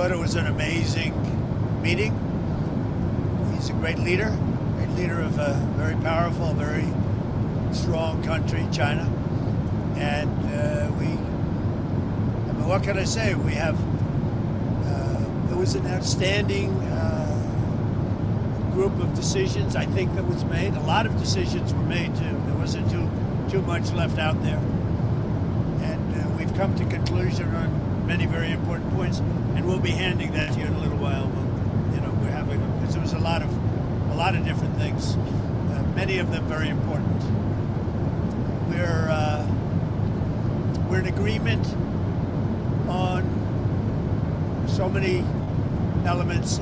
thought it was an amazing meeting. He's a great leader of a very powerful, very strong country, China. And what can I say? We have, it was an outstanding group of decisions, I think, that was made. A lot of decisions were made, too. There wasn't too much left out there. And we've come to conclusion on many very important points, and we'll be handing that to you in a little while. We're having, because there was a lot of different things, many of them very important. We're in agreement on so many elements,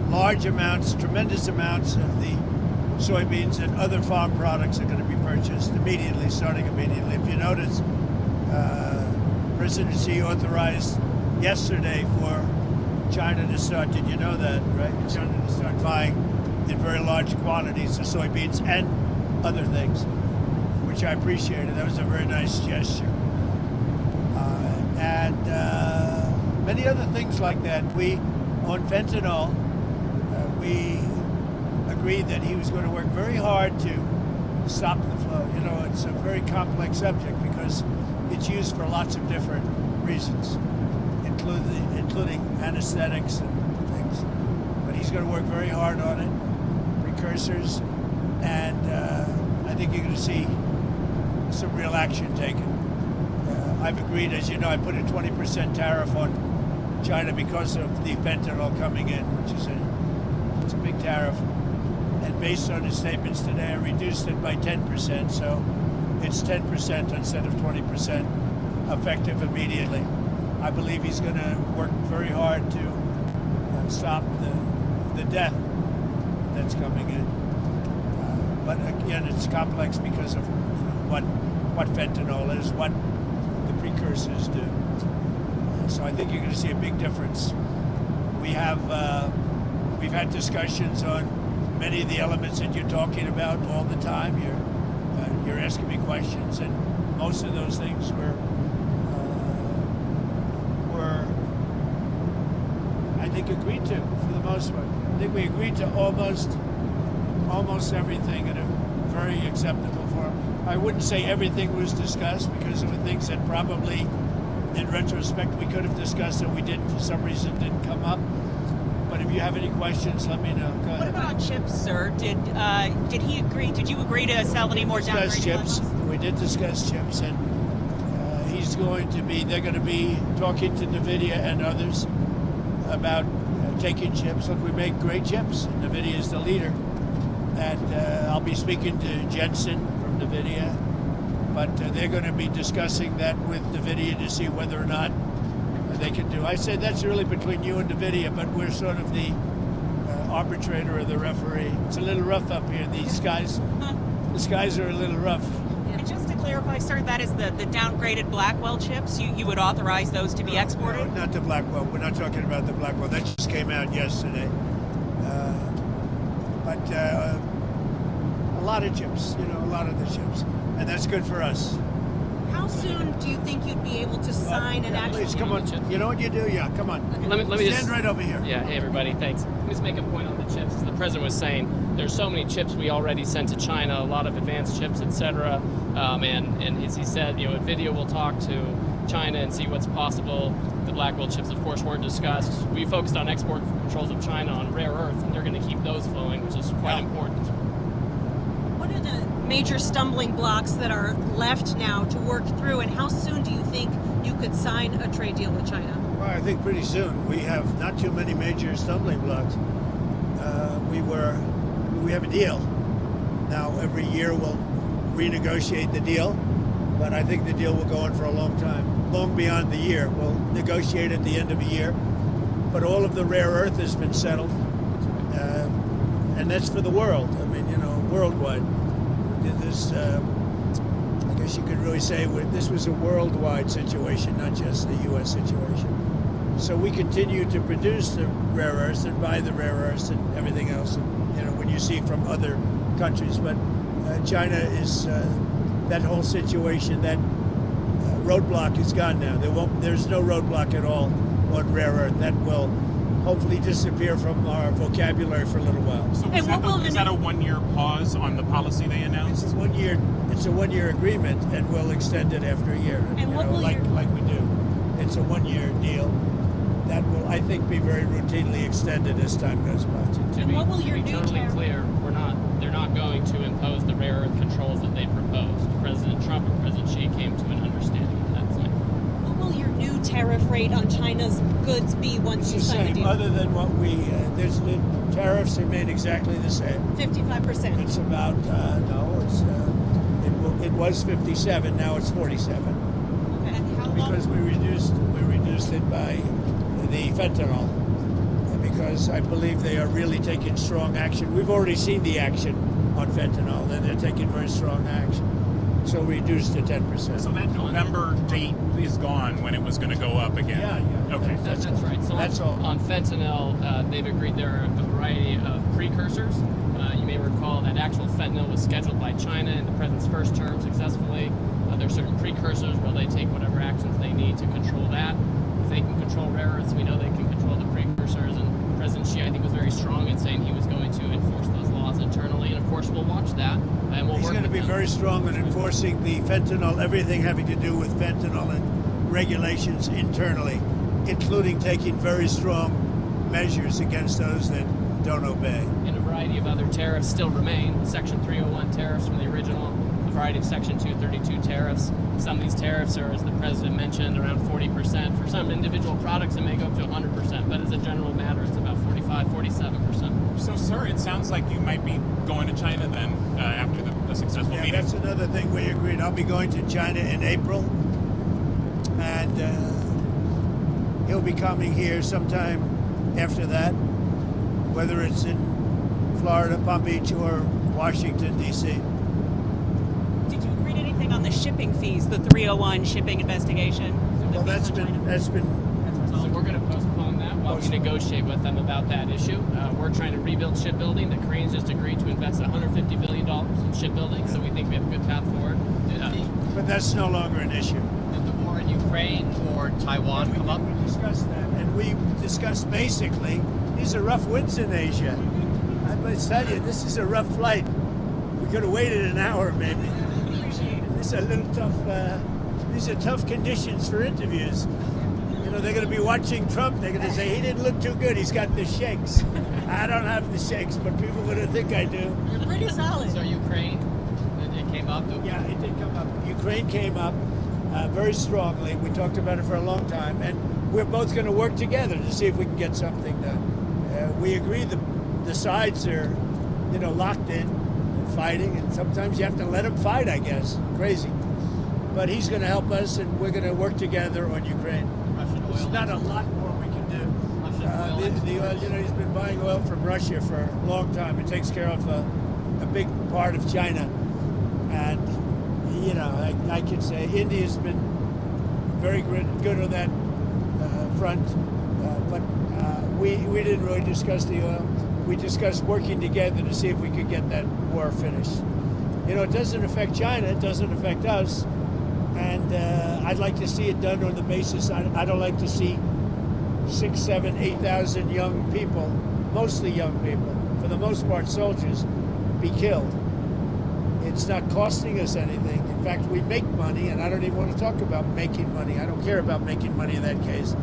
large amounts, tremendous amounts of the soybeans and other farm products are going to be purchased immediately, starting immediately. If you notice, President Xi authorized yesterday for China to start, did you know that, right? China to start buying in very large quantities of soybeans and other things, which I appreciated. That was a very nice gesture. And many other things like that. On fentanyl, we agreed that he was going to work very hard to stop the flow. It's a very complex subject because it's used for lots of different reasons, including anesthetics and things. But he's going to work very hard on it, precursors, and I think you're going to see some real action taken. I've agreed, as you know, I put a 20% tariff on China because of the fentanyl coming in, which is it's a big tariff. And based on his statements today, I reduced it by 10%, so it's 10% instead of 20% effective immediately. I believe he's going to work very hard to stop the death that's coming in. But again, it's complex because of what fentanyl is, what the precursors do. So I think you're going to see a big difference. We've had discussions on many of the elements that you're talking about all the time. You're asking me questions, and most of those things were I think agreed to for the most part. I think we agreed to almost everything in a very acceptable form. I wouldn't say everything was discussed because there were things that probably, in retrospect, we could have discussed and we didn't, for some reason, didn't come up. But if you have any questions, let me know. Go ahead. What about chips, sir? Did he agree? Did you agree to sell any more downgraded chips? levels? We did discuss chips, and they're going to be talking to NVIDIA and others about taking chips. Look, we make great chips. NVIDIA is the leader. And I'll be speaking to Jensen from NVIDIA, but they're going to be discussing that with NVIDIA to see whether or not they can do. I said that's really between you and NVIDIA, but we're sort of the arbitrator or the referee. It's a little rough up here. The skies are a little rough. And just to clarify, sir, that is the downgraded Blackwell chips. You would authorize those to be exported? No, not the Blackwell. We're not talking about the Blackwell. That just came out yesterday. But a lot of chips, a lot of the chips. And that's good for us. How soon do you think you'd be able to sign an actual... Please, come on. You know what you do? Yeah, come on. Okay. Let me stand right over here. Yeah, hey everybody, thanks. Let me just make a point on the chips. As the president was saying, there's so many chips we already sent to China, a lot of advanced chips, etc. And as he said, NVIDIA will talk to China and see what's possible. The Blackwell chips, of course, weren't discussed. We focused on export controls of China on rare earth, and they're going to keep those flowing, which is quite important. What are the major stumbling blocks that are left now to work through, and how soon do you think you could sign a trade deal with China? Well, I think pretty soon. We have not too many major stumbling blocks. We have a deal. Now, every year we'll renegotiate the deal, but I think the deal will go on for a long time, long beyond the year. We'll negotiate at the end of the year, but all of the rare earth has been settled, and that's for the world. I mean, worldwide. This, I guess you could really say this was a worldwide situation, not just the U.S. situation. So we continue to produce the rare earths and buy the rare earths and everything else, when you see from other countries. But China is, that whole situation, that roadblock is gone now. There's no roadblock at all on rare earth. That will hopefully disappear from our vocabulary for a little while. So And is that a 1-year pause on the policy they announced? It's a 1-year agreement, and we'll extend it after a year. And what will like we do. It's a 1-year deal that will, I think, be very routinely extended as time goes by. And what will your new totally tariff- clear, they're not going to impose the rare earth controls that they proposed. President Trump and President Xi came to an understanding at that point. What will your new tariff rate on China's goods be once you It's the sign the same, deal? other than what there's the tariffs remain exactly the same. 55%. It's about it was 57, now it's 47 And how long? because we reduced it by the fentanyl, because I believe they are really taking strong action. We've already seen the action on fentanyl, and they're taking very strong action. So we reduced to 10%. So that November date is gone when it was going to go up again? Yeah. Okay. That's right. So That's all. on fentanyl, they've agreed there are a variety of precursors. You may recall that actual fentanyl was scheduled by China in the president's first term successfully. There are certain precursors where they take whatever actions they need to control that. If they can control rare earths, we know they can control the precursors. And President Xi, I think, was very strong in saying he was going to enforce those laws internally. And of course, we'll watch that, and we'll He's work going to with be them. very strong in enforcing the fentanyl, everything having to do with fentanyl and regulations internally, including taking very strong measures against those that don't obey. And a variety of other tariffs still remain. Section 301 tariffs from the original, a variety of Section 232 tariffs. Some of these tariffs are, as the president mentioned, around 40%. For some individual products, it may go up to 100%, but as a general matter, it's about 45, 47%. So, sir, it sounds like you might be going to China then after the successful Yeah, meeting. that's another thing we agreed. I'll be going to China in April, and he'll be coming here sometime after that, whether it's in Florida, Palm Beach, or Washington, D.C. Did you agree to anything on the shipping fees, the 301 shipping investigation? The Well, fees on China? that's been So we're going to postpone that while we negotiate with them about that issue. We're trying to rebuild shipbuilding. The Koreans just agreed to invest $150 billion in shipbuilding, so we think we have a good path forward. but that's no longer an issue. Did the war in Ukraine or Taiwan come up? We discussed that, and we discussed basically these are rough winds in Asia. I must tell you, this is a rough flight. We could have waited an hour, maybe. These are a little tough. These are tough conditions for interviews. You know, they're going to be watching Trump. They're going to say he didn't look too good. He's got the shakes. I don't have the shakes, but people are going to think I do. You're pretty solid. So Ukraine, it came up. Yeah, it did come up. Ukraine came up very strongly. We talked about it for a long time, and we're both going to work together to see if we can get something done. We agree the sides are, locked in and fighting, and sometimes you have to let them fight, I guess. Crazy. But he's going to help us, and we're going to work together on Ukraine. Russian oil. There's not a lot more we can do. Russian oil. The oil, he's been buying oil from Russia for a long time. It takes care of a big part of China. And, I can say India's been very good on that front. But we didn't really discuss the oil. We discussed working together to see if we could get that war finished. It doesn't affect China. It doesn't affect us. And I'd like to see it done on the basis. I don't like to see 6, 7, 8,000 young people, mostly young people, for the most part soldiers, be killed. It's not costing us anything. In fact, we make money, and I don't even want to talk about making money. I don't care about making money in that case.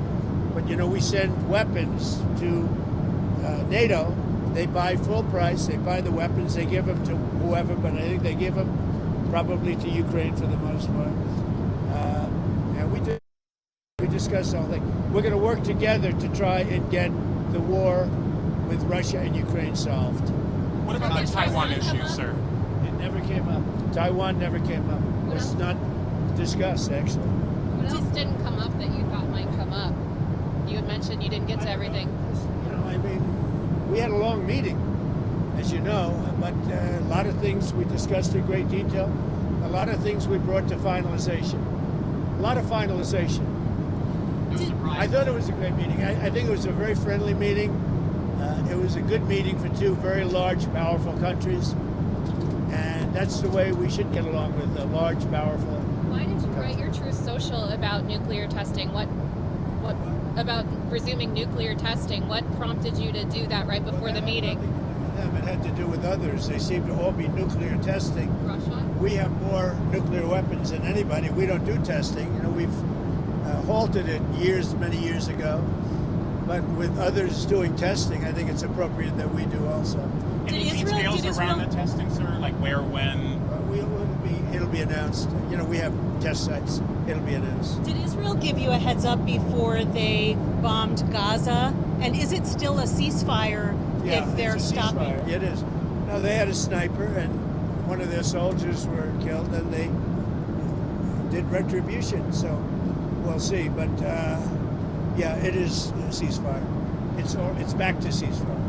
But, we send weapons to NATO. They buy full price. They buy the weapons. They give them to whoever, but I think they give them probably to Ukraine for the most part. And we discussed the whole thing. We're going to work together to try and get the war with Russia and Ukraine solved. What about the Taiwan issue, sir? It never came up. Taiwan never came up. It was not discussed, actually. What else didn't come up that you thought might come up? You had mentioned you didn't get to everything. We had a long meeting, as you know, but a lot of things we discussed in great detail. A lot of things we brought to finalization. A lot of finalization. I thought it was a great meeting. I think it was a very friendly meeting. It was a good meeting for two very large, powerful countries. And that's the way we should get along with large, powerful. Why did you write your Truth Social about nuclear testing? What about resuming nuclear testing. What prompted you to do that right before the meeting? It had to do with others. They seem to all be nuclear testing. Russia? We have more nuclear weapons than anybody. We don't do testing. You know, we've halted it many years ago. But with others doing testing, I think it's appropriate that we do also. Any details around the testing, sir? Like where, when? It'll be announced. You know, we have test sites. It'll be announced. Did Israel give you a heads up before they bombed Gaza? And is it still a ceasefire if they're it's a stopping? ceasefire. It is. No, they had a sniper, and one of their soldiers were killed, and they did retribution. So we'll see. But yeah, it is a ceasefire. It's back to ceasefire.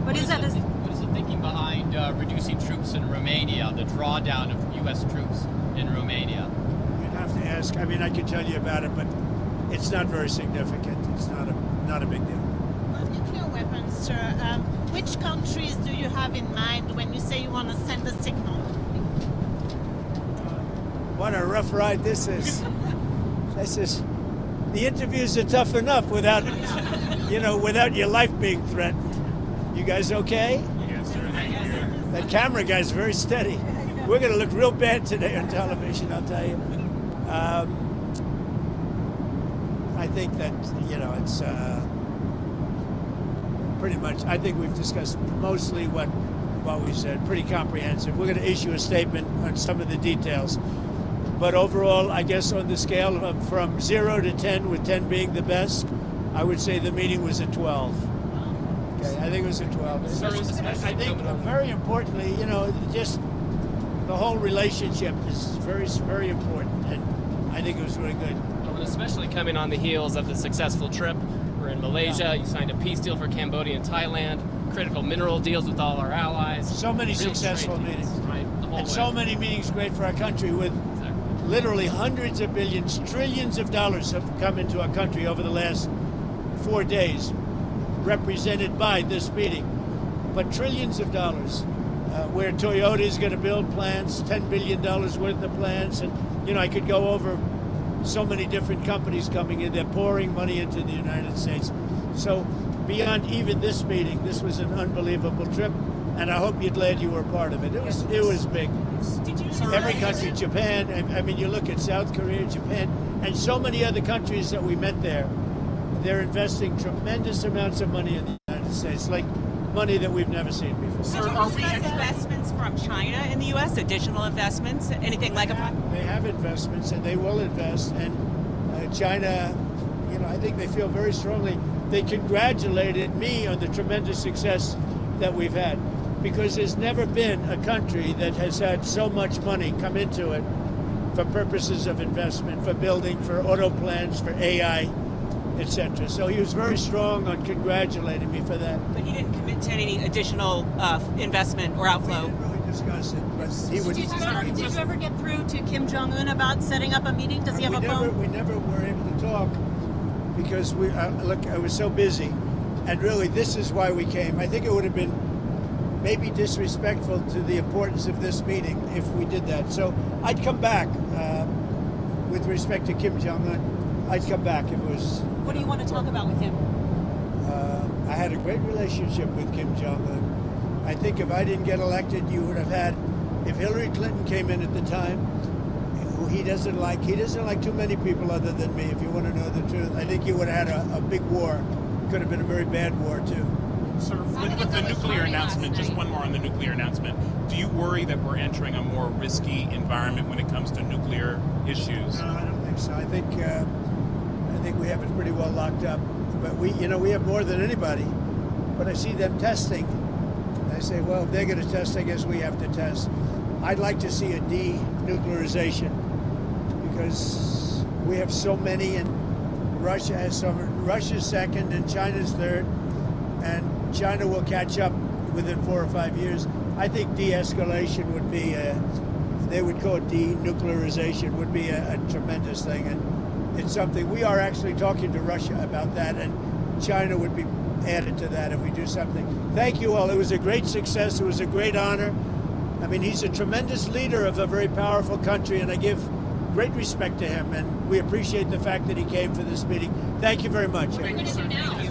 What is that? What is the thinking behind reducing troops in Romania, the drawdown of U.S. troops in Romania? You'd have to ask. I mean, I could tell you about it, but it's not very significant. It's not a big deal. On nuclear weapons, sir, which countries do you have in mind when you say you want to send a signal? What a rough ride this is. The interviews are tough enough without your life being threatened. You guys okay? Yes, sir. Thank you. That camera guy's very steady. We're going to look real bad today on television, I'll tell you. I think that, it's pretty much, I think we've discussed mostly what we said, pretty comprehensive. We're going to issue a statement on some of the details. But overall, I guess on the scale of from 0 to 10, with 10 being the best, I would say the meeting was a 12. Okay, I think it was a 12. I think very importantly, just the whole relationship is very, very important, and I think it was really good. Well, especially coming on the heels of the successful trip. We're in Malaysia. You signed a peace deal for Cambodia and Thailand. Critical mineral deals with all our allies. So many Real successful trade deals, meetings, right? The whole and way. so many meetings great for our country with. Literally hundreds of billions, trillions of dollars have come into our country over the last 4 days, represented by this meeting. But trillions of dollars, where Toyota is going to build plants, $10 billion worth of plants. And, I could go over so many different companies coming in. They're pouring money into the United States. So beyond even this meeting, this was an unbelievable trip. And I hope you're glad you were a part of it. It was big. Every country, Japan, I mean, you look at South Korea, Japan, and so many other countries that we met there, they're investing tremendous amounts of money in the United States, like money that we've never seen before. So are we investments from China in the U.S., additional investments, anything like a... They have investments, and they will invest, and China, I think they feel very strongly. They congratulated me on the tremendous success that we've had, because there's never been a country that has had so much money come into it for purposes of investment, for building, for auto plants, for AI, etc. So he was very strong on congratulating me for that. But he didn't commit to any additional investment or outflow. We didn't really discuss it, but he would. Did you ever get through to Kim Jong-un about setting up a meeting? Does he have a phone? We never were able to talk because I was so busy. And really, this is why we came. I think it would have been maybe disrespectful to the importance of this meeting if we did that. So I'd come back with respect to Kim Jong-un. I'd come back if it was. What do you want to talk about with him? I had a great relationship with Kim Jong-un. I think if I didn't get elected, you would have had, if Hillary Clinton came in at the time, who he doesn't like too many people other than me, if you want to know the truth. I think you would have had a big war. Could have been a very bad war, too. Sir, with the nuclear announcement, just one more on the nuclear announcement. Do you worry that we're entering a more risky environment when it comes to nuclear issues? No, I don't think so. I think we have it pretty well locked up. But we have more than anybody. But I see them testing. And I say, well, if they're going to test, I guess we have to test. I'd like to see a denuclearization because we have so many, and Russia has some. Russia's second, and China's third, and China will catch up within 4 or 5 years. I think de-escalation would be, they would call it denuclearization, would be a tremendous thing. And it's something, we are actually talking to Russia about that, and China would be added to that if we do something. Thank you all. It was a great success. It was a great honor. I mean, he's a tremendous leader of a very powerful country, and I give great respect to him, and we appreciate the fact that he came for this meeting. Thank you very much. Thank you, sir.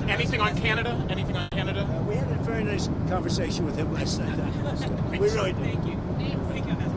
Anything on Canada? Anything on Canada? We had a very nice conversation with him last night. We really did. Thank you. Thank you.